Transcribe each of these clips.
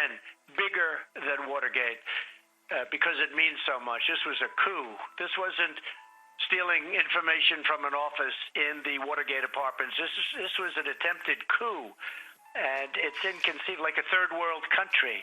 again, bigger than Watergate because it means so much. This was a coup. This wasn't stealing information from an office in the Watergate apartments. This was an attempted coup, and it's inconceivable, like a third world country,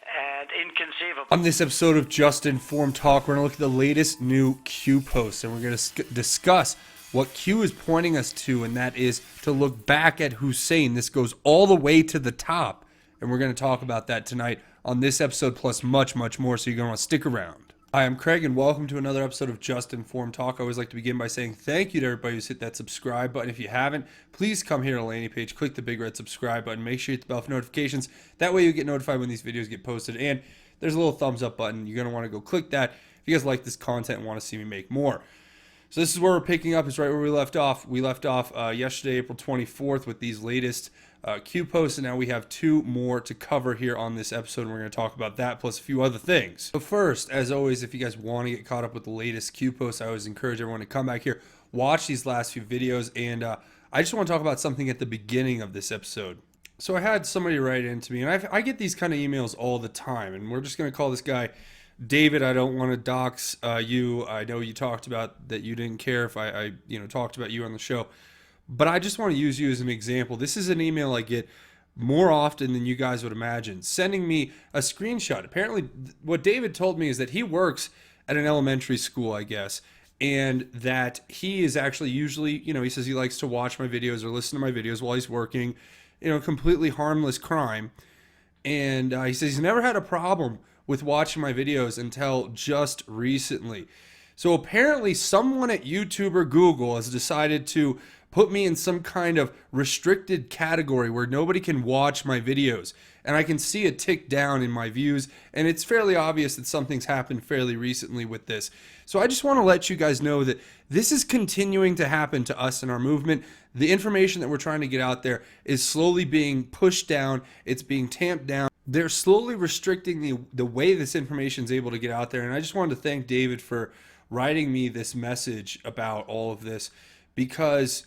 and inconceivable. On this episode of Just Informed Talk, we're going to look at the latest new Q posts, and we're going to discuss what Q is pointing us to, and that is to look back at Hussein. This goes all the way to the top, and we're going to talk about that tonight on this episode, plus much, much more, so you're going to want to stick around. Hi, I'm Craig, and welcome to another episode of Just Informed Talk. I always like to begin by saying thank you to everybody who's hit that subscribe button. If you haven't, please come here to the landing page, click the big red subscribe button, make sure you hit the bell for notifications. That way you get notified when these videos get posted, and there's a little thumbs up button. You're going to want to go click that if you guys like this content and want to see me make more. So this is where we're picking up. It's right where we left off. We left off yesterday, April 24th, with these latest Q posts, and now we have two more to cover here on this episode, and we're going to talk about that plus a few other things. But first, as always, if you guys want to get caught up with the latest Q posts, I always encourage everyone to come back here, watch these last few videos, and I just want to talk about something at the beginning of this episode. So I had somebody write into me, and I get these kind of emails all the time, and we're just going to call this guy David. I don't want to dox you. I know you talked about that you didn't care if I talked about you on the show, but I just want to use you as an example. This is an email I get more often than you guys would imagine, sending me a screenshot. Apparently, what David told me is that he works at an elementary school, I guess, and that he is actually usually, he says he likes to watch my videos or listen to my videos while he's working, completely harmless crime. And he says he's never had a problem with watching my videos until just recently. So apparently someone at YouTube or Google has decided to put me in some kind of restricted category where nobody can watch my videos. And I can see a tick down in my views, and it's fairly obvious that something's happened fairly recently with this. So I just want to let you guys know that this is continuing to happen to us in our movement. The information that we're trying to get out there is slowly being pushed down. It's being tamped down. They're slowly restricting the way this information is able to get out there. And I just wanted to thank David for writing me this message about all of this, because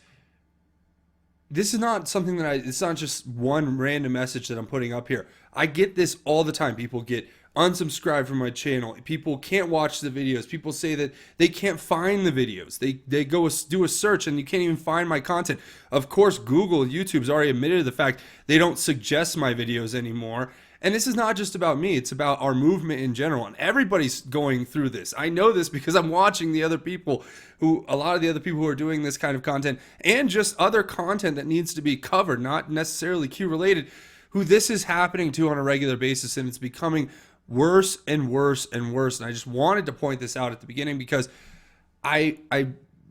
this is not something that it's not just one random message that I'm putting up here. I get this all the time. People get unsubscribed from my channel. People can't watch the videos. People say that they can't find the videos. They go do a search and you can't even find my content. Of course, Google, YouTube's already admitted to the fact they don't suggest my videos anymore. And this is not just about me, it's about our movement in general. And everybody's going through this. I know this because I'm watching a lot of the other people who are doing this kind of content, and just other content that needs to be covered, not necessarily Q related, who this is happening to on a regular basis, and it's becoming worse and worse and worse. And I just wanted to point this out at the beginning because I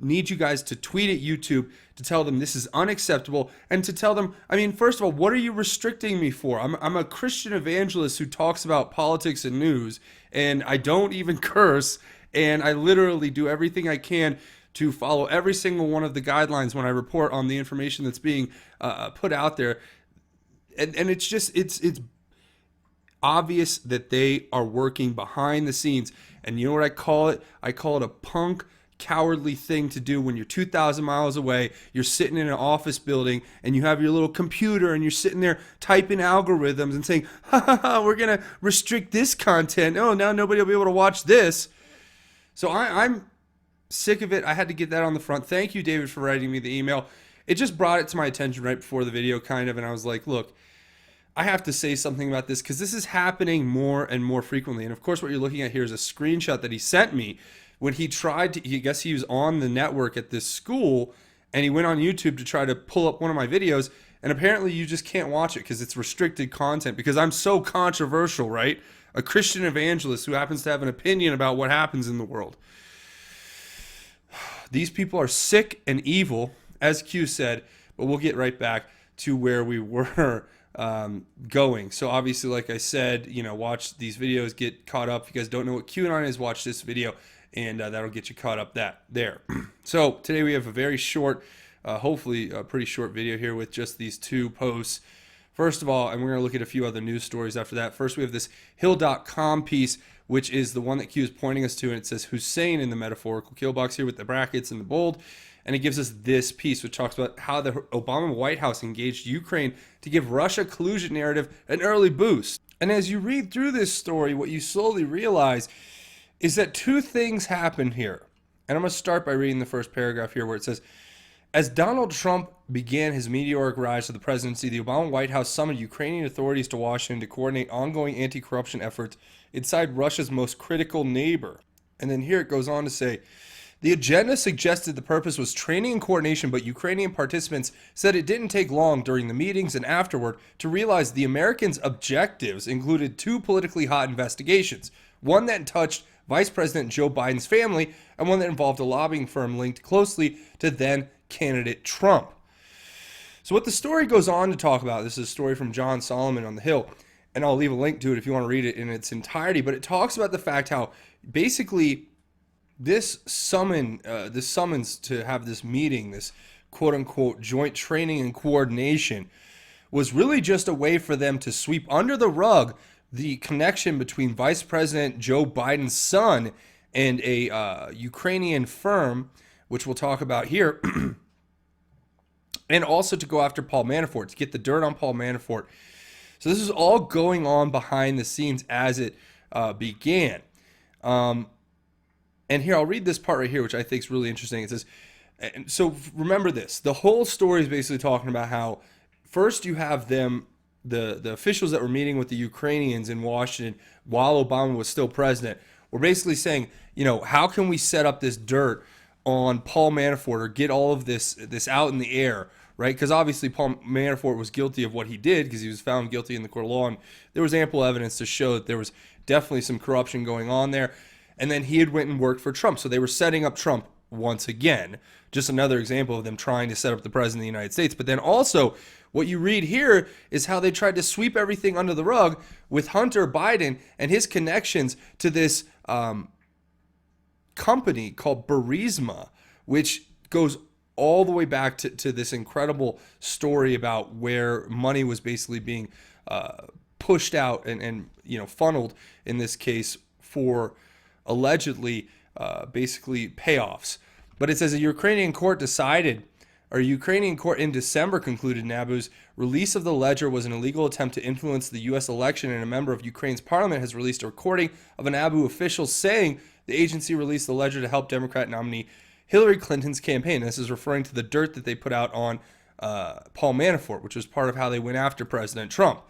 need you guys to tweet at YouTube to tell them this is unacceptable, and to tell them, first of all, what are you restricting me for? I'm a Christian evangelist who talks about politics and news, and I don't even curse, and I literally do everything I can to follow every single one of the guidelines when I report on the information that's being put out there. And it's obvious that they are working behind the scenes. And you know what I call it? I call it a punk, cowardly thing to do when you're 2,000 miles away, you're sitting in an office building, and you have your little computer, and you're sitting there typing algorithms and saying, we're going to restrict this content. Oh, now nobody will be able to watch this. So I'm sick of it. I had to get that on the front. Thank you, David, for writing me the email. It just brought it to my attention right before the video, kind of, and I was like, look, I have to say something about this because this is happening more and more frequently. And of course, what you're looking at here is a screenshot that he sent me when he tried to, I guess he was on the network at this school, and he went on YouTube to try to pull up one of my videos, and apparently you just can't watch it because it's restricted content, because I'm so controversial, right? A Christian evangelist who happens to have an opinion about what happens in the world. These people are sick and evil, as Q said, but we'll get right back to where we were going. So obviously, like I said, watch these videos, get caught up. If you guys don't know what QAnon is, watch this video, and that'll get you caught up there. So today we have a very short, hopefully a pretty short video here with just these two posts. First of all, and we're going to look at a few other news stories after that. First, we have this Hill.com piece, which is the one that Q is pointing us to, and it says Hussein in the metaphorical kill box here with the brackets and the bold. And it gives us this piece, which talks about how the Obama White House engaged Ukraine to give Russia collusion narrative an early boost. And as you read through this story, what you slowly realize is that two things happen here. And I'm going to start by reading the first paragraph here where it says, as Donald Trump began his meteoric rise to the presidency, the Obama White House summoned Ukrainian authorities to Washington to coordinate ongoing anti-corruption efforts inside Russia's most critical neighbor. And then here it goes on to say, the agenda suggested the purpose was training and coordination, but Ukrainian participants said it didn't take long during the meetings and afterward to realize the Americans' objectives included two politically hot investigations, one that touched Vice President Joe Biden's family and one that involved a lobbying firm linked closely to then candidate Trump. So what the story goes on to talk about, this is a story from John Solomon on The Hill, and I'll leave a link to it if you want to read it in its entirety, but it talks about the fact how basically this summons to have this meeting, this quote-unquote joint training and coordination, was really just a way for them to sweep under the rug the connection between Vice President Joe Biden's son and a Ukrainian firm, which we'll talk about here, and also to go after Paul Manafort, to get the dirt on Paul Manafort. So this is all going on behind the scenes as it began. And here, I'll read this part right here, which I think is really interesting. It says, and so remember this, the whole story is basically talking about how first you have them, the officials that were meeting with the Ukrainians in Washington while Obama was still president, were basically saying, you know, how can we set up this dirt on Paul Manafort or get all of this out in the air, right? Because obviously Paul Manafort was guilty of what he did because he was found guilty in the court of law, and there was ample evidence to show that there was definitely some corruption going on there. And then he had went and worked for Trump. So they were setting up Trump once again. Just another example of them trying to set up the president of the United States. But then also, what you read here is how they tried to sweep everything under the rug with Hunter Biden and his connections to this company called Burisma, which goes all the way back to this incredible story about where money was basically being pushed out and funneled, in this case, for allegedly basically payoffs. But it says a Ukrainian court in December concluded Nabu's release of the ledger was an illegal attempt to influence the U.S. election, and a member of Ukraine's parliament has released a recording of an Nabu official saying the agency released the ledger to help Democrat nominee Hillary Clinton's campaign. This is referring to the dirt that they put out on Paul Manafort, which was part of how they went after President Trump.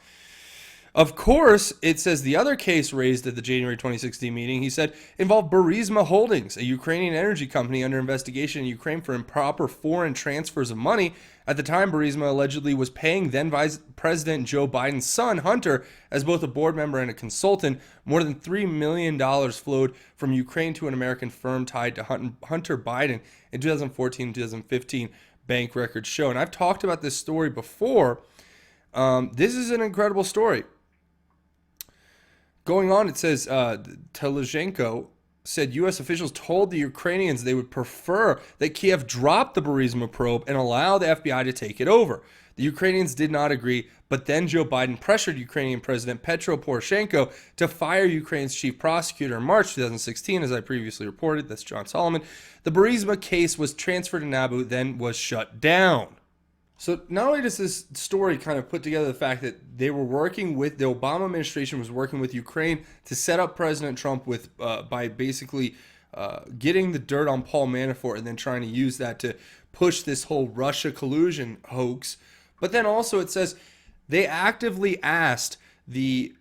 Of course, it says the other case raised at the January 2016 meeting, he said, involved Burisma Holdings, a Ukrainian energy company under investigation in Ukraine for improper foreign transfers of money. At the time, Burisma allegedly was paying then Vice President Joe Biden's son, Hunter, as both a board member and a consultant. More than $3 million flowed from Ukraine to an American firm tied to Hunter Biden in 2014 and 2015, bank records show. And I've talked about this story before. This is an incredible story. Going on, it says Telizhenko said U.S. officials told the Ukrainians they would prefer that Kiev drop the Burisma probe and allow the FBI to take it over. The Ukrainians did not agree, but then Joe Biden pressured Ukrainian President Petro Poroshenko to fire Ukraine's chief prosecutor in March 2016, as I previously reported. That's John Solomon. The Burisma case was transferred to Nabu, then was shut down. So not only does this story kind of put together the fact that they were working with, the Obama administration was working with Ukraine to set up President Trump with by basically getting the dirt on Paul Manafort and then trying to use that to push this whole Russia collusion hoax. But then also it says they actively asked the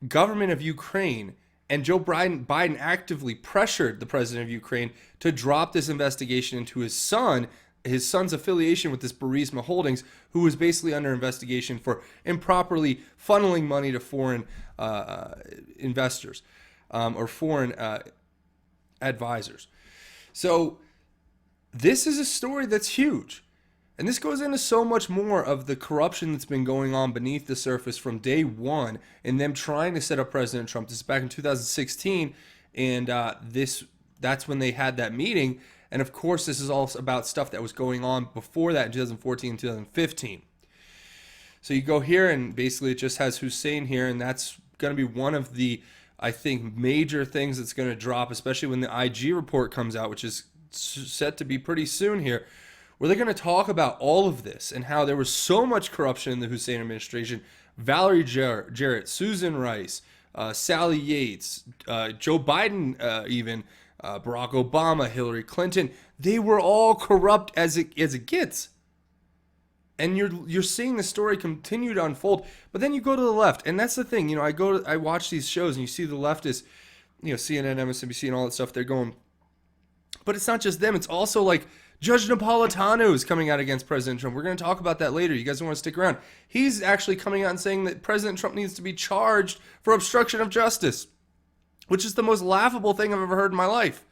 government of Ukraine, and Joe Biden actively pressured the president of Ukraine to drop this investigation into his son's affiliation with this Burisma Holdings, who was basically under investigation for improperly funneling money to foreign investors or foreign advisors. So this is a story that's huge. And this goes into so much more of the corruption that's been going on beneath the surface from day one and them trying to set up President Trump. This is back in 2016, and that's when they had that meeting. And of course, this is all about stuff that was going on before that in 2014 and 2015. So you go here, and basically it just has Hussein here, and that's going to be one of the, I think, major things that's going to drop, especially when the IG report comes out, which is set to be pretty soon here, where they're going to talk about all of this and how there was so much corruption in the Hussein administration Valerie Jarrett, Susan Rice, Sally Yates, Joe Biden, even Barack Obama, Hillary Clinton. They were all corrupt as it gets. And you're seeing the story continue to unfold. But then you go to the left, and that's the thing. You know, I watch these shows, and you see the leftists, you know, CNN, MSNBC, and all that stuff. They're going, but it's not just them. It's also like Judge Napolitano is coming out against President Trump. We're going to talk about that later. You guys don't want to stick around. He's actually coming out and saying that President Trump needs to be charged for obstruction of justice, which is the most laughable thing I've ever heard in my life.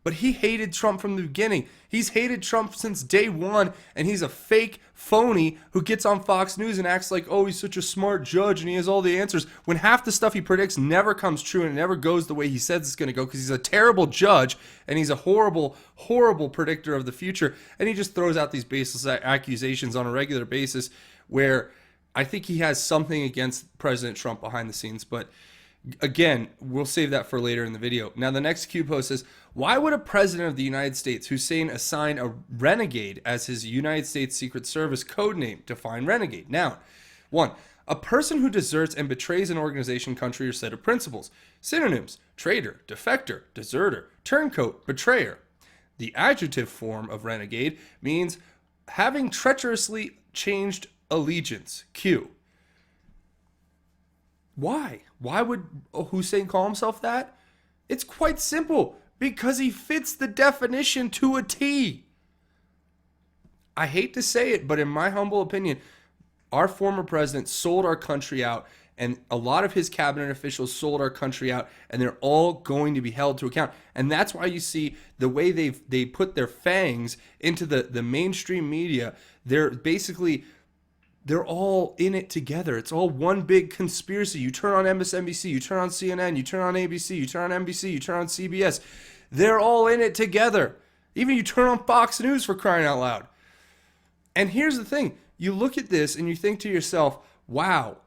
But he hated Trump from the beginning. He's hated Trump since day one, and he's a fake phony who gets on Fox News and acts like, oh, he's such a smart judge and he has all the answers, when half the stuff he predicts never comes true and it never goes the way he says it's going to go, because he's a terrible judge and he's a horrible, horrible predictor of the future. And he just throws out these baseless accusations on a regular basis, where I think he has something against President Trump behind the scenes. But again, we'll save that for later in the video. Now, the next Q post says, why would a president of the United States, Hussein, assign a renegade as his United States Secret Service code name? Define renegade. Noun. 1. A person who deserts and betrays an organization, country, or set of principles. Synonyms: traitor, defector, deserter, turncoat, betrayer. The adjective form of renegade means having treacherously changed allegiance. Q. Why? Why would Hussein call himself that? It's quite simple. Because he fits the definition to a T. I hate to say it, but in my humble opinion, our former president sold our country out, and a lot of his cabinet officials sold our country out, and they're all going to be held to account. And that's why you see the way they put their fangs into the mainstream media. They're all in it together. It's all one big conspiracy. You turn on MSNBC, you turn on CNN, you turn on ABC, you turn on NBC, you turn on CBS. They're all in it together. Even you turn on Fox News, for crying out loud. And here's the thing. You look at this and you think to yourself, wow,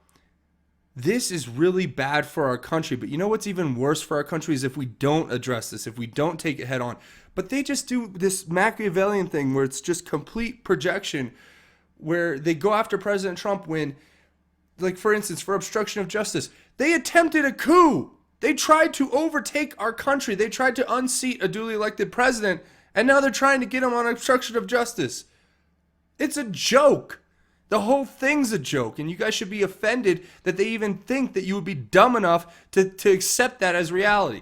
this is really bad for our country. But you know what's even worse for our country is if we don't address this, if we don't take it head on. But they just do this Machiavellian thing where it's just complete projection, where they go after President Trump when, like, for instance, for obstruction of justice, they attempted a coup. They tried to overtake our country. They tried to unseat a duly elected president, and now they're trying to get him on obstruction of justice. It's a joke. The whole thing's a joke, and you guys should be offended that they even think that you would be dumb enough to accept that as reality.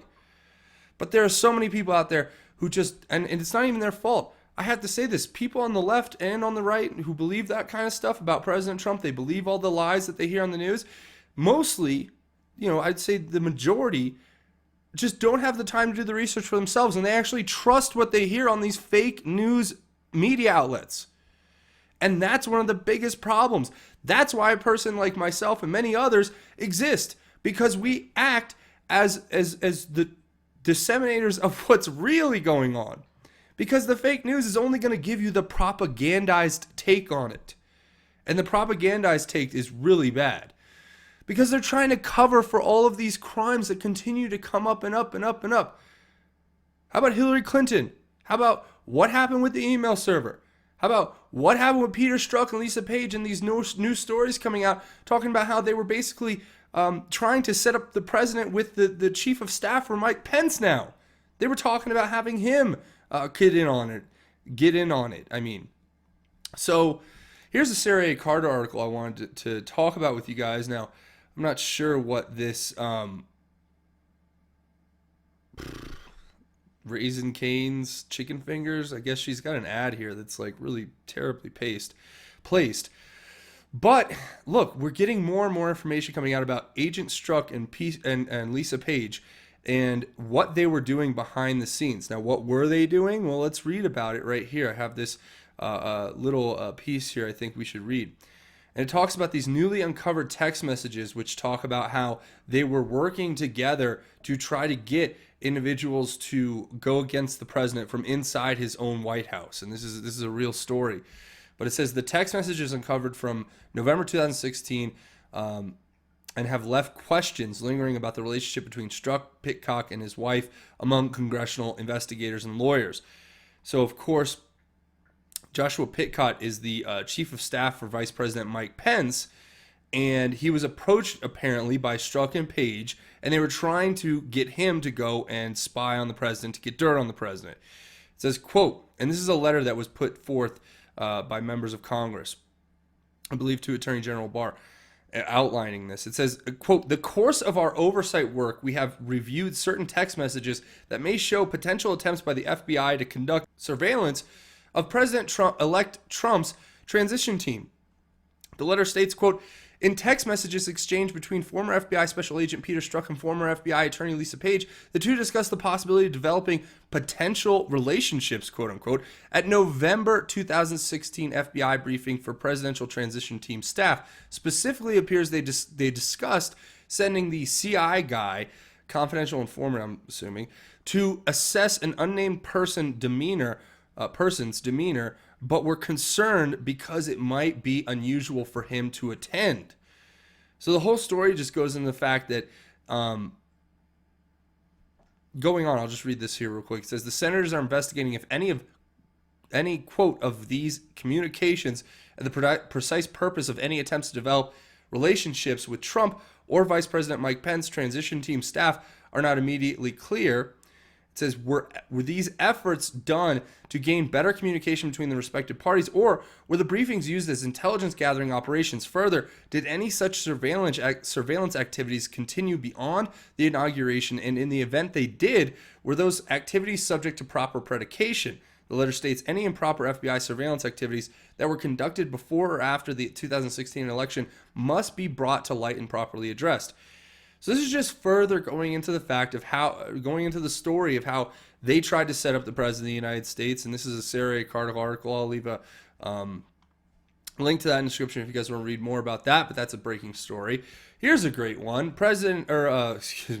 But there are so many people out there who just, and it's not even their fault. I have to say this, people on the left and on the right who believe that kind of stuff about President Trump, they believe all the lies that they hear on the news, mostly, you know, I'd say the majority just don't have the time to do the research for themselves, and they actually trust what they hear on these fake news media outlets. And that's one of the biggest problems. That's why a person like myself and many others exist, because we act as the disseminators of what's really going on. Because the fake news is only going to give you the propagandized take on it. And the propagandized take is really bad. Because they're trying to cover for all of these crimes that continue to come up and up and up and up. How about Hillary Clinton? How about what happened with the email server? How about what happened with Peter Strzok and Lisa Page and these new stories coming out talking about how they were basically trying to set up the president with the chief of staff for Mike Pence now. They were talking about having him get in on it. I mean, so here's a Sarah A. Carter article I wanted to talk about with you guys. Now, I'm not sure what this Raisin Cane's chicken fingers. I guess she's got an ad here that's like really terribly placed. But look, we're getting more and more information coming out about Agent Strzok and Lisa Page and what they were doing behind the scenes. Now, what were they doing? Well, let's read about it right here. I have this little piece here I think we should read. And it talks about these newly uncovered text messages which talk about how they were working together to try to get individuals to go against the president from inside his own White House. And this is a real story. But it says the text messages uncovered from November 2016 and have left questions lingering about the relationship between Strzok, Pitcock, and his wife among congressional investigators and lawyers. So, of course, Joshua Pitcock is the chief of staff for Vice President Mike Pence, and he was approached apparently by Strzok and Page, and they were trying to get him to go and spy on the president, to get dirt on the president. It says, quote, and this is a letter that was put forth by members of Congress, I believe to Attorney General Barr, outlining this. It says, quote, the course of our oversight work, we have reviewed certain text messages that may show potential attempts by the FBI to conduct surveillance of President Trump-elect Trump's transition team. The letter states, quote, in text messages exchanged between former FBI Special Agent Peter Strzok and former FBI Attorney Lisa Page, the two discussed the possibility of developing potential relationships, quote unquote, at November 2016 FBI briefing for presidential transition team staff. Specifically, appears they discussed sending the CI guy, confidential informant, I'm assuming, to assess an unnamed person's demeanor, but were concerned because it might be unusual for him to attend. So the whole story just goes into the fact that, going on, I'll just read this here real quick. It says, the senators are investigating if any quote of these communications and the precise purpose of any attempts to develop relationships with Trump or Vice President Mike Pence transition team staff are not immediately clear. It says, were these efforts done to gain better communication between the respective parties, or were the briefings used as intelligence gathering operations? Further, did any such surveillance activities continue beyond the inauguration, and in the event they did, were those activities subject to proper predication? The letter states any improper FBI surveillance activities that were conducted before or after the 2016 election must be brought to light and properly addressed. So this is just further going into the fact of going into the story of how they tried to set up the president of the United States. And this is a Sarah Carter article. I'll leave a link to that in the description if you guys want to read more about that. But that's a breaking story. Here's a great one. Former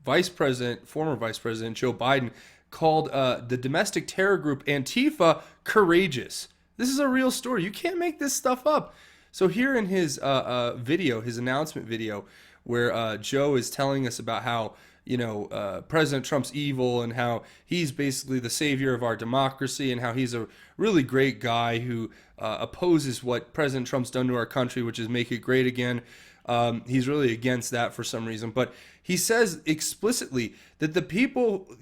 Vice President Joe Biden called the domestic terror group Antifa courageous. This is a real story. You can't make this stuff up. So here in his video, his announcement video, where Joe is telling us about how, President Trump's evil and how he's basically the savior of our democracy and how he's a really great guy who opposes what President Trump's done to our country, which is make it great again. He's really against that for some reason. But he says explicitly that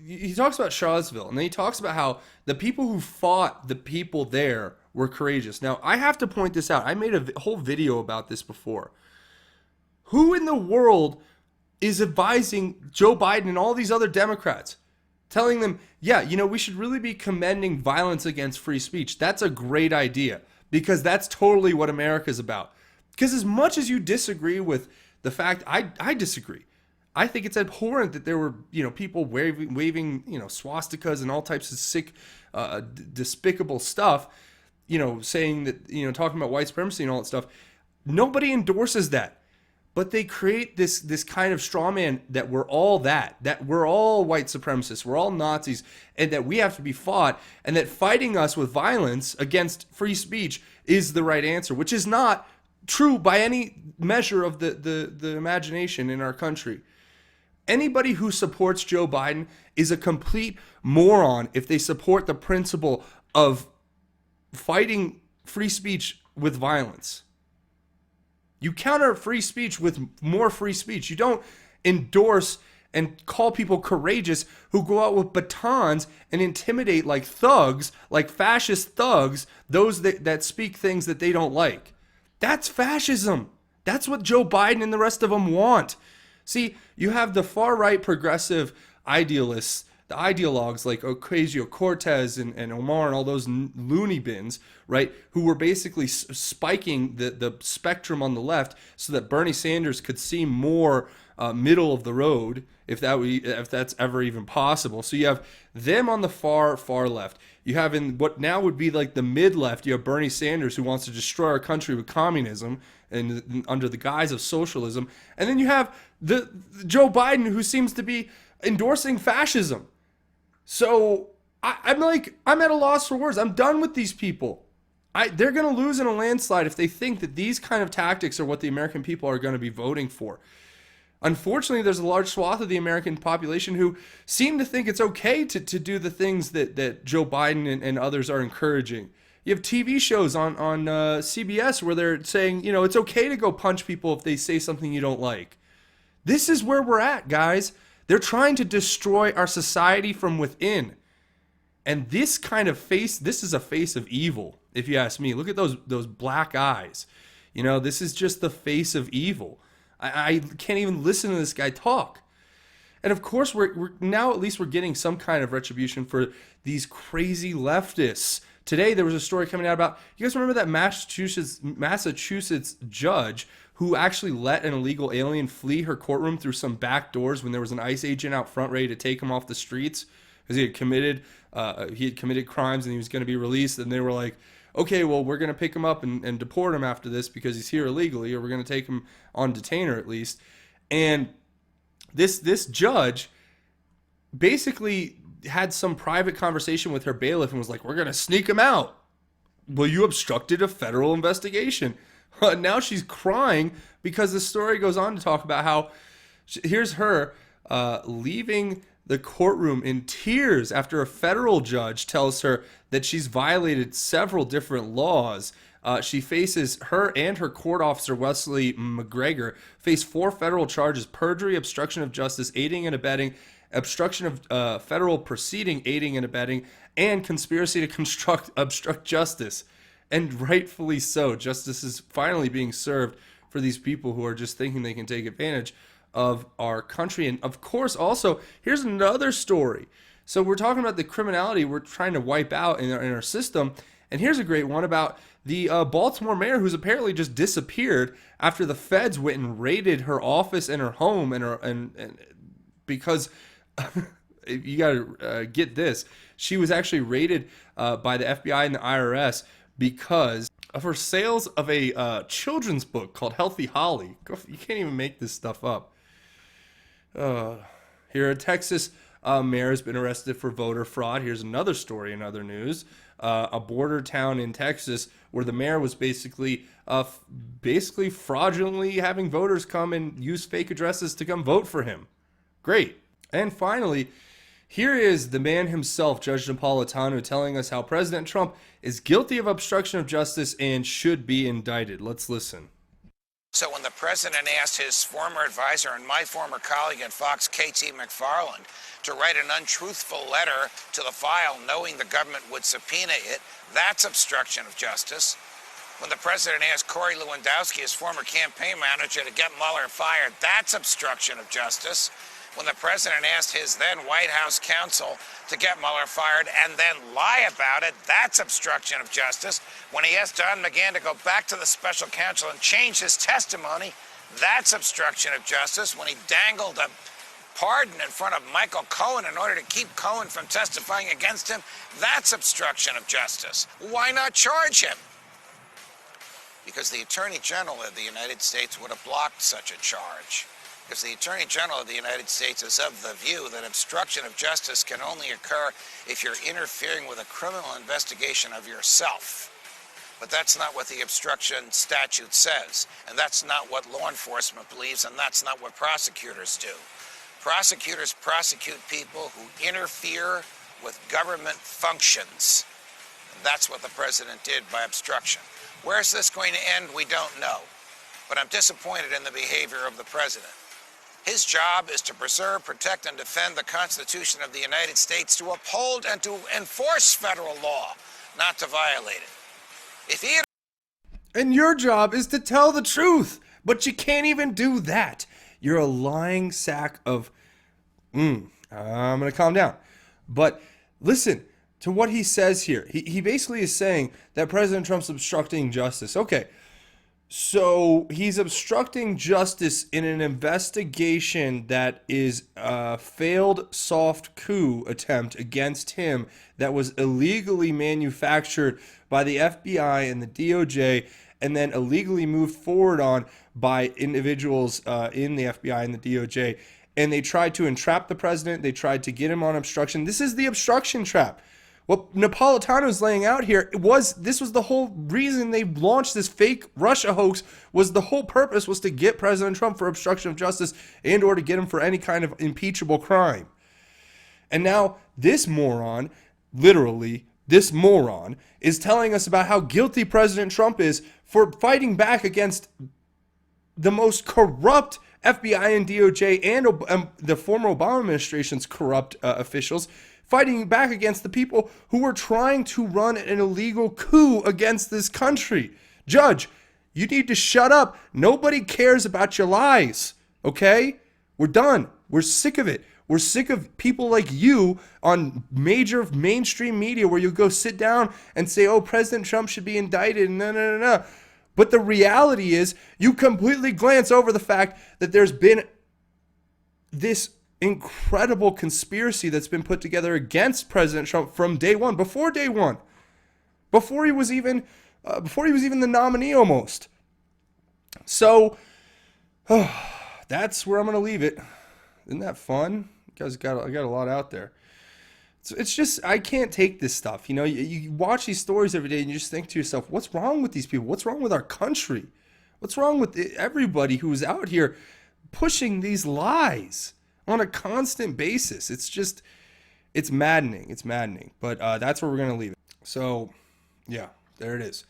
he talks about Charlottesville, and then he talks about how the people who fought the people there were courageous. Now, I have to point this out. I made a whole video about this before. Who in the world is advising Joe Biden and all these other Democrats, telling them, yeah, we should really be commending violence against free speech? That's a great idea, because that's totally what America's about. Because as much as you disagree with the fact, I disagree. I think it's abhorrent that there were, people waving, swastikas and all types of sick, despicable stuff, saying that, talking about white supremacy and all that stuff. Nobody endorses that. But they create this kind of straw man that we're all that we're all white supremacists, we're all Nazis, and that we have to be fought, and that fighting us with violence against free speech is the right answer, which is not true by any measure of the imagination in our country. Anybody who supports Joe Biden is a complete moron if they support the principle of fighting free speech with violence. You counter free speech with more free speech. You don't endorse and call people courageous who go out with batons and intimidate like thugs, like fascist thugs, those that speak things that they don't like. That's fascism. That's what Joe Biden and the rest of them want. See, you have the far-right progressive idealists, the ideologues like Ocasio-Cortez and Omar and all those loony bins, right, who were basically spiking the spectrum on the left so that Bernie Sanders could seem more middle of the road, if that's ever even possible. So you have them on the far left. You have in what now would be like the mid-left, you have Bernie Sanders, who wants to destroy our country with communism and under the guise of socialism. And then you have the Joe Biden, who seems to be endorsing fascism. So I'm at a loss for words. I'm done with these people. They're going to lose in a landslide if they think that these kind of tactics are what the American people are going to be voting for. Unfortunately, there's a large swath of the American population who seem to think it's okay to do the things that Joe Biden and others are encouraging. You have TV shows on CBS where they're saying, you know, it's okay to go punch people if they say something you don't like. This is where we're at, guys. They're trying to destroy our society from within. And this kind of this is a face of evil, if you ask me. Look at those black eyes. You know, this is just the face of evil. I can't even listen to this guy talk. And of course, we're now at least we're getting some kind of retribution for these crazy leftists. Today, there was a story coming out about, you guys remember that Massachusetts judge who actually let an illegal alien flee her courtroom through some back doors when there was an ICE agent out front ready to take him off the streets because he had committed crimes and he was going to be released. And they were like, okay, well, we're going to pick him up and deport him after this because he's here illegally, or we're going to take him on detainer at least. And this judge basically had some private conversation with her bailiff and was like, we're going to sneak him out. Well, you obstructed a federal investigation. Now she's crying because the story goes on to talk about how here's her leaving the courtroom in tears after a federal judge tells her that she's violated several different laws. She faces, her and her court officer, Wesley McGregor, face 4 federal charges: perjury, obstruction of justice, aiding and abetting, obstruction of federal proceeding, aiding and abetting, and conspiracy to obstruct justice. And rightfully so. Justice is finally being served for these people who are just thinking they can take advantage of our country. And of course, also, here's another story. So we're talking about the criminality we're trying to wipe out in our system. And here's a great one about the Baltimore mayor who's apparently just disappeared after the feds went and raided her office and her home and because you got to get this. She was actually raided by the FBI and the IRS because of her sales of a children's book called Healthy Holly. You can't even make this stuff up. Here, a Texas mayor has been arrested for voter fraud. Here's another story in other news. A border town in Texas where the mayor was basically fraudulently having voters come and use fake addresses to come vote for him. Great. And finally, here is the man himself, Judge Napolitano, telling us how President Trump is guilty of obstruction of justice and should be indicted. Let's listen. So when the president asked his former advisor and my former colleague at Fox, K.T. McFarland, to write an untruthful letter to the file knowing the government would subpoena it, that's obstruction of justice. When the president asked Corey Lewandowski, his former campaign manager, to get Mueller fired, that's obstruction of justice. When the president asked his then White House counsel to get Mueller fired and then lie about it, that's obstruction of justice. When he asked Don McGahn to go back to the special counsel and change his testimony, that's obstruction of justice. When he dangled a pardon in front of Michael Cohen in order to keep Cohen from testifying against him, that's obstruction of justice. Why not charge him? Because the Attorney General of the United States would have blocked such a charge. Because the Attorney General of the United States is of the view that obstruction of justice can only occur if you're interfering with a criminal investigation of yourself. But that's not what the obstruction statute says, and that's not what law enforcement believes, and that's not what prosecutors do. Prosecutors prosecute people who interfere with government functions. And that's what the president did by obstruction. Where's this going to end? We don't know. But I'm disappointed in the behavior of the president. His job is to preserve, protect, and defend the Constitution of the United States, to uphold and to enforce federal law, not to violate it. If he... And your job is to tell the truth, but you can't even do that. You're a lying sack of... I'm going to calm down. But listen to what he says here. He basically is saying that President Trump's obstructing justice. Okay. So he's obstructing justice in an investigation that is a failed soft coup attempt against him that was illegally manufactured by the FBI and the DOJ and then illegally moved forward on by individuals in the FBI and the DOJ. And they tried to entrap the president. They tried to get him on obstruction. This is the obstruction trap. What Napolitano is laying out here was the whole reason they launched this fake Russia hoax. Was the whole purpose was to get President Trump for obstruction of justice and or to get him for any kind of impeachable crime. And now this moron literally this moron is telling us about how guilty President Trump is for fighting back against the most corrupt FBI and DOJ and the former Obama administration's corrupt officials, fighting back against the people who were trying to run an illegal coup against this country. Judge, you need to shut up. Nobody cares about your lies, okay? We're done. We're sick of it. We're sick of people like you on major mainstream media where you go sit down and say, oh, President Trump should be indicted. No. But the reality is you completely glance over the fact that there's been this incredible conspiracy that's been put together against President Trump from day one, before day one, before he was even the nominee almost. So that's where I'm going to leave it. Isn't that fun? You guys I got a lot out there. It's just, I can't take this stuff. You know, you watch these stories every day and you just think to yourself, what's wrong with these people? What's wrong with our country? What's wrong with everybody who's out here pushing these lies on a constant basis? It's just, it's maddening. It's maddening. But that's where we're going to leave it. So, yeah, there it is.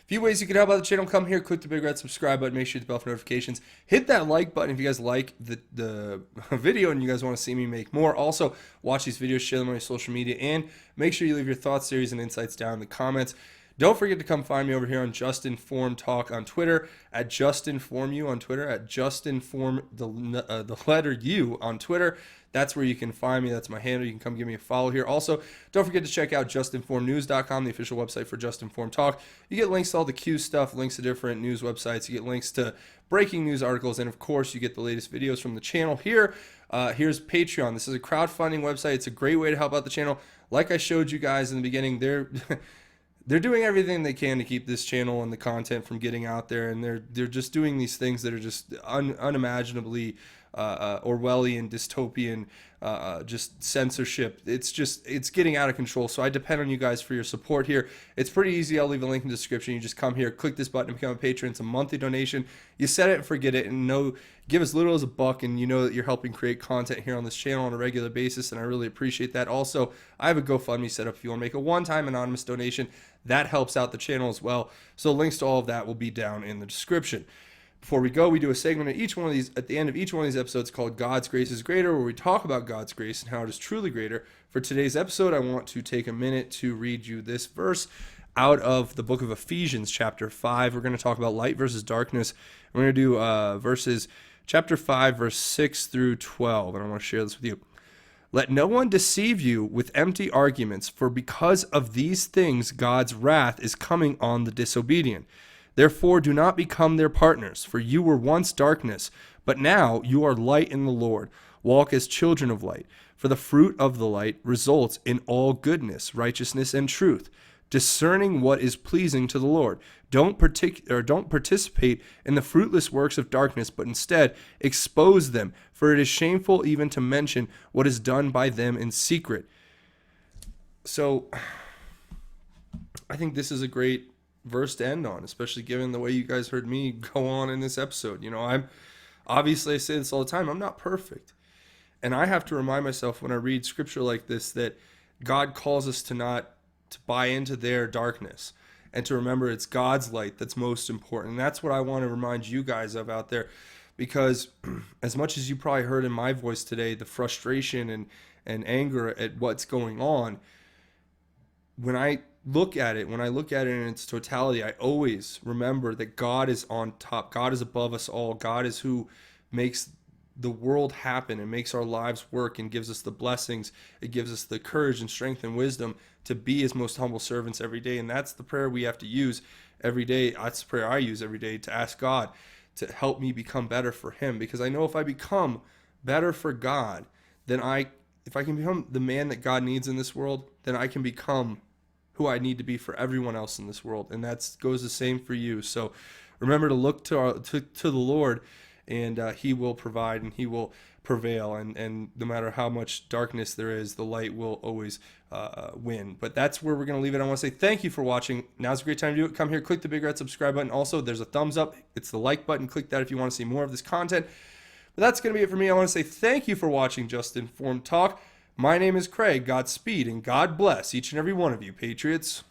A few ways you can help out the channel. Come here, click the big red subscribe button, make sure you hit the bell for notifications. Hit that like button if you guys like the video and you guys want to see me make more. Also, watch these videos, share them on your social media, and make sure you leave your thoughts, theories, and insights down in the comments. Don't forget to come find me over here on Justinform Talk on Twitter, at JustinFormU on Twitter, at JustinForm the letter U on Twitter. That's where you can find me. That's my handle. You can come give me a follow here. Also, don't forget to check out JustinFormNews.com, the official website for Justinform Talk. You get links to all the Q stuff, links to different news websites. You get links to breaking news articles, and of course, you get the latest videos from the channel here. Here's Patreon. This is a crowdfunding website. It's a great way to help out the channel. Like I showed you guys in the beginning, they're doing everything they can to keep this channel and the content from getting out there, and they're just doing these things that are just unimaginably Orwellian, dystopian, just censorship. It's getting out of control. So I depend on you guys for your support here. It's pretty easy. I'll leave a link in the description. You just come here, click this button, and become a patron. It's a monthly donation. You set it and forget it, and give as little as $1, and you know that you're helping create content here on this channel on a regular basis, and I really appreciate that. Also, I have a GoFundMe set up if you want to make a one-time anonymous donation. That helps out the channel as well. So links to all of that will be down in the description. Before we go, we do a segment at the end of each one of these episodes called God's Grace is Greater, where we talk about God's grace and how it is truly greater. For today's episode, I want to take a minute to read you this verse out of the book of Ephesians, chapter 5. We're going to talk about light versus darkness. We're going to do verses chapter 5, verse 6 through 12, and I want to share this with you. Let no one deceive you with empty arguments, for because of these things God's wrath is coming on the disobedient. Therefore, do not become their partners, for you were once darkness, but now you are light in the Lord. Walk as children of light, for the fruit of the light results in all goodness, righteousness, and truth, discerning what is pleasing to the Lord. Don't participate in the fruitless works of darkness, but instead expose them, for it is shameful even to mention what is done by them in secret. So, I think this is a great verse to end on, especially given the way you guys heard me go on in this episode. You know, I say this all the time, I'm not perfect. And I have to remind myself when I read scripture like this that God calls us to buy into their darkness and to remember it's God's light that's most important. And that's what I want to remind you guys of out there, because as much as you probably heard in my voice today, the frustration and anger at what's going on, when I look at it in its totality, I always remember that God is on top. God is above us all. God is who makes the world happen and makes our lives work and gives us the blessings. It gives us the courage and strength and wisdom to be his most humble servants every day. And that's the prayer we have to use every day. That's the prayer I use every day, to ask God to help me become better for him. Because I know if I become better for God, then if I can become the man that God needs in this world, then I can become who I need to be for everyone else in this world. And that goes the same for you. So remember to look to the Lord, and he will provide and he will prevail. And no matter how much darkness there is, the light will always win. But that's where we're going to leave it. I want to say thank you for watching. Now's a great time to do it. Come here, click the big red subscribe button. Also, there's a thumbs up. It's the like button. Click that if you want to see more of this content. But that's going to be it for me. I want to say thank you for watching Justinform Talk. My name is Craig. Godspeed and God bless each and every one of you, Patriots.